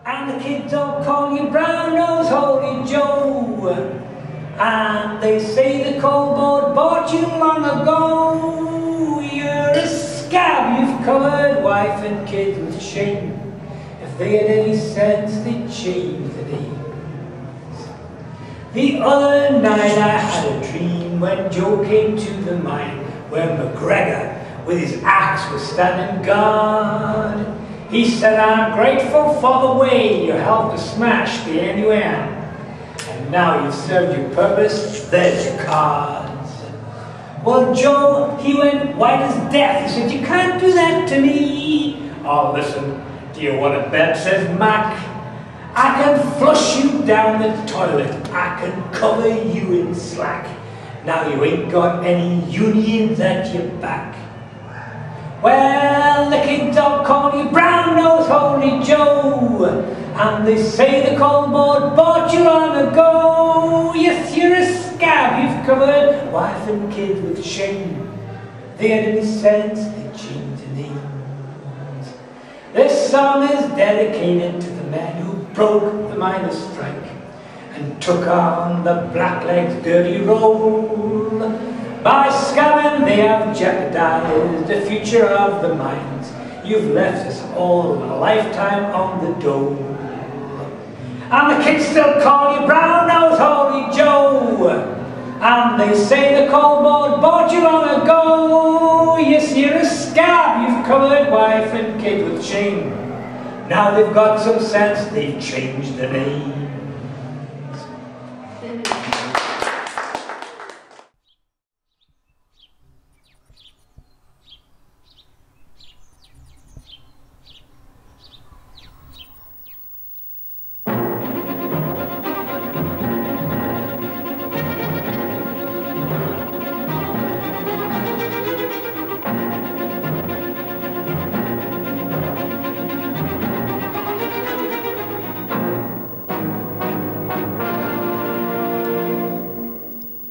And the kids all call you brown-nosed Holy Joe. And they say the coal board bought you long ago. You're a scab, you've covered wife and kids with shame. If they had any sense, they'd change the names. The other night I had a dream when Joe came to the mine, where McGregor with his axe was standing guard. He said, I'm grateful for the way you helped to smash the NUM. And now you've served your purpose, there's your cards. Well, Joe, he went white as death. He said, you can't do that to me. Oh, listen, do you want to bet, says Mac. I can flush you down the toilet. I can cover you in slack. Now you ain't got any unions at your back. Well, the kids all call you brown-nosed Holy Joe, and they say the coal board bought you long ago. Yes, you're a scab, you've covered wife and kids with shame. If they had any sense, they'd change the names. This song is dedicated to the man who broke the miners' strike and took on the blackleg's dirty role. By scamming they have jeopardized the future of the mines. You've left us all a lifetime on the dole. And the kids still call you brown-nosed Holy Joe. And they say the coal board bought you long ago. Yes, you're a scab, you've covered wife and kid with shame. Now they've got some sense, they've changed the name.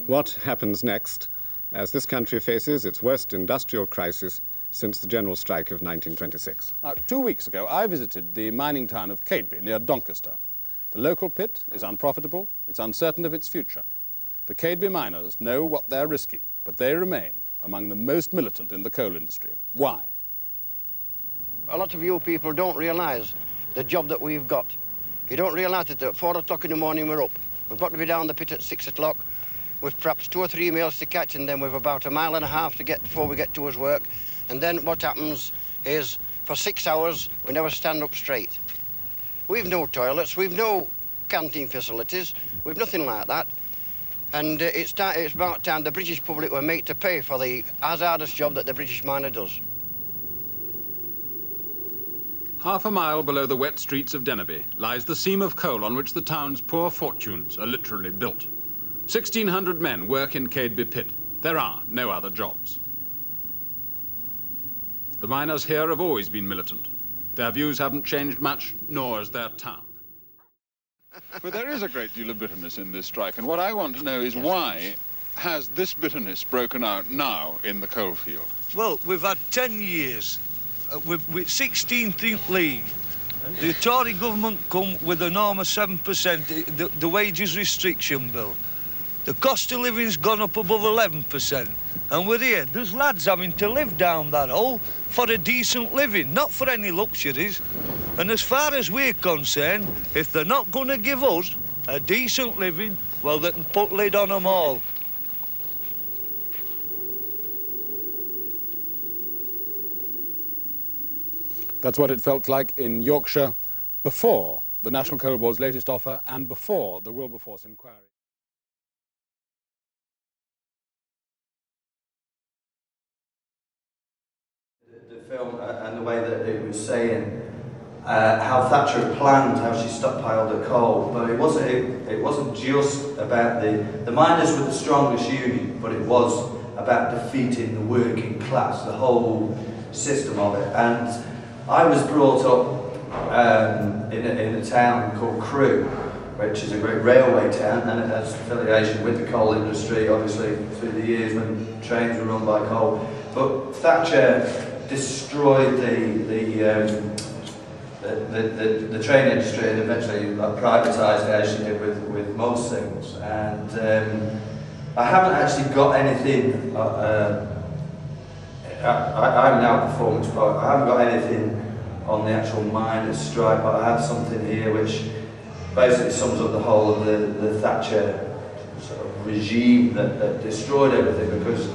What happens next as this country faces its worst industrial crisis since the general strike of 1926? 2 weeks ago, I visited the mining town of Cadeby near Doncaster. The local pit is unprofitable, it's uncertain of its future. The Cadeby miners know what they're risking, but they remain among the most militant in the coal industry. Why? A lot of you people don't realise the job that we've got. You don't realise that at 4 o'clock in the morning we're up. We've got to be down the pit at 6 o'clock. With perhaps 2 or 3 meals to catch, and then we've about 1.5 miles to get before we get to his work. And then what happens is, for 6 hours, we never stand up straight. We've no toilets, we've no canteen facilities, we've nothing like that. And it's about time the British public were made to pay for the hazardous job that the British miner does. Half a mile below the wet streets of Deneby lies the seam of coal on which the town's poor fortunes are literally built. 1,600 men work in Cadeby pit. There are no other jobs. The miners here have always been militant. Their views haven't changed much, nor has their town. But there is a great deal of bitterness in this strike, and what I want to know is why has this bitterness broken out now in the coalfield? Well, we've had 10 years with 16th in league. The Tory government come with a norm of 7%, the wages restriction bill. The cost of living's gone up above 11%. And we're here, there's lads having to live down that hole for a decent living, not for any luxuries. And as far as we're concerned, if they're not going to give us a decent living, well, they can put lid on them all. That's what it felt like in Yorkshire before the National Coal Board's latest offer and before the Wilberforce inquiry. The film and the way that it was saying how Thatcher had planned how she stockpiled the coal, but it wasn't just about the miners were the strongest union, but it was about defeating the working class, the whole system of it. And I was brought up in a town called Crewe, which is a great railway town, and it has affiliation with the coal industry, obviously, through the years when trains were run by coal. But Thatcher destroyed the the train industry and eventually privatised it as she did with most things. And I haven't actually got anything. I'm now a performance poet. I haven't got anything on the actual miners' strike, but I have something here which basically sums up the whole of the Thatcher sort of regime that destroyed everything, because,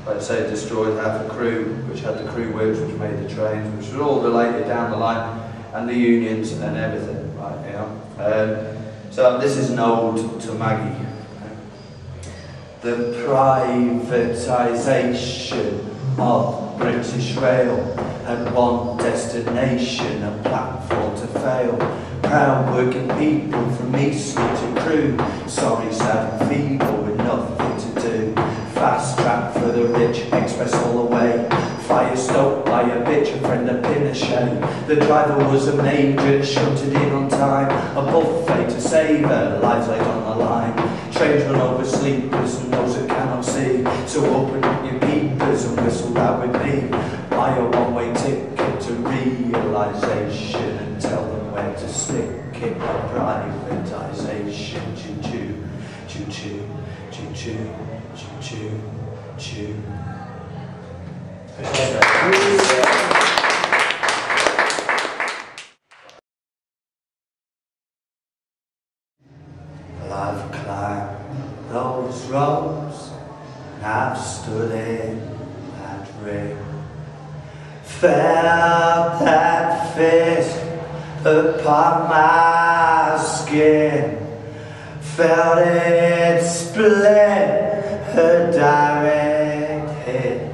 like I say, it destroyed half the crew, which had the crew works, which made the trains, which was all related down the line, and the unions and everything, right, you know. So this is an ode to Maggie. The privatisation of British Rail had one destination, a platform to fail. Proud working people from Eastleigh to Crewe, sorry, sad and feeble with nothing to do. Fast track for the rich, express all the way. Fire stoked by a bitch, a friend of Pinochet. The driver was a major, shunted in on time. A buffet to save her, lives laid on the line. Trains run over sleepers and those that cannot see. So open up your peepers and whistle out with me. Buy a one-way ticket to realisation and tell them where to stick it. Privatisation, choo-choo, choo-choo, choo-choo, choo-choo, choo. Well, I've climbed those roads and I've stood in that ring, felt that fist upon my skin, felt it split a direct hit,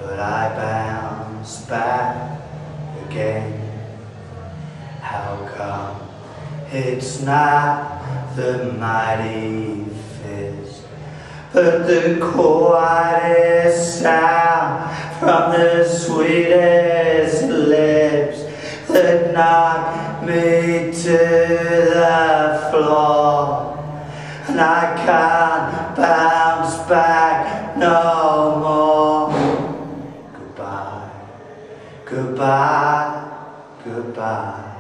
but I bounced back again. How come it's not the mighty fist, but the quietest sound from the sweetest lips that knocked me to the floor? And I can't bounce back no more. Goodbye, goodbye, goodbye.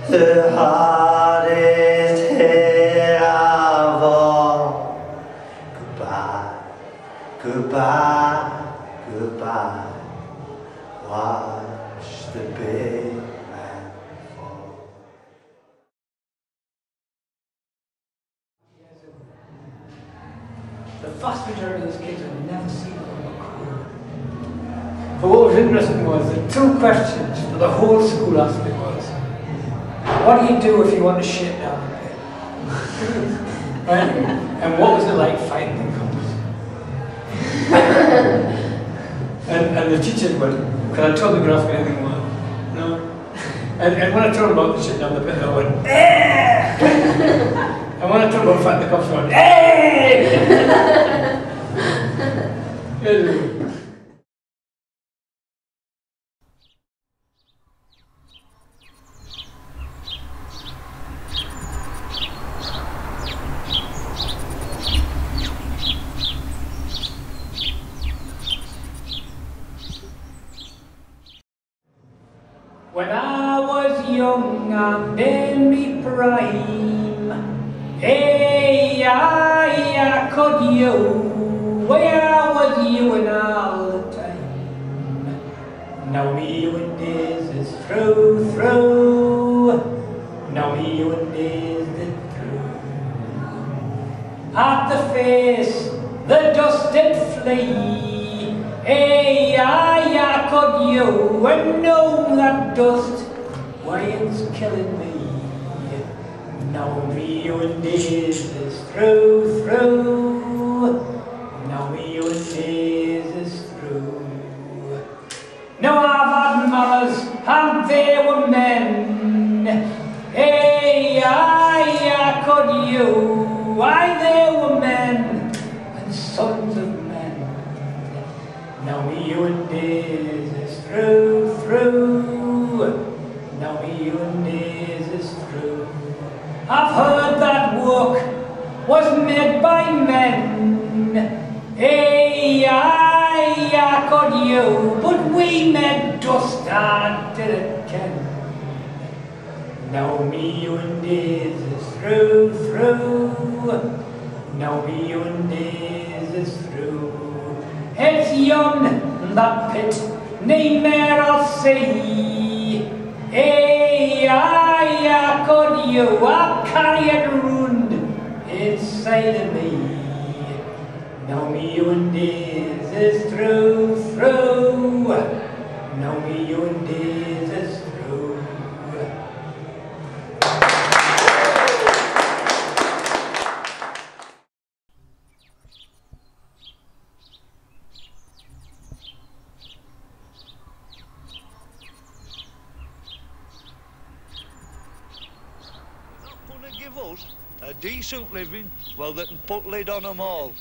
The hardest hit of all. Goodbye, goodbye, goodbye. Watch the big man fall. The vast majority of those kids have never seen it on the cool. But what was interesting was the two questions for the whole school asked me was, what do you do if you want to shit down the pit? Right? And what was it like fighting the cops? and the teacher went, can I tell them you can ask me anything more? No. And when I told them about the shit down the pit, they went, eh! And when I told them about fighting the cops, they went, eh! When I was young and in me prime, hey, I could you, where was you in all the time? Now me and this is through, now me and this is through. At the face, the dust did flee. Hey, I could you, and know that dust, why it's killing me. Now me and this is through, now me and this is through. Now I've had mothers, and they were men. Hey, I could you, why they were men, and sons of men. Now me and this is through, now me and this is through. I've heard that work was made by men. Hey, I could you, but we made dust and didn't ken. Now me and days is through, through. Now me and days is through. It's yon that pit, nae mair I'll say. Hey, I could you, I carry it round inside of me. Now me and days is through, through. Now me and days is through. Not gonna give us a decent living, well, they can put lid on them all.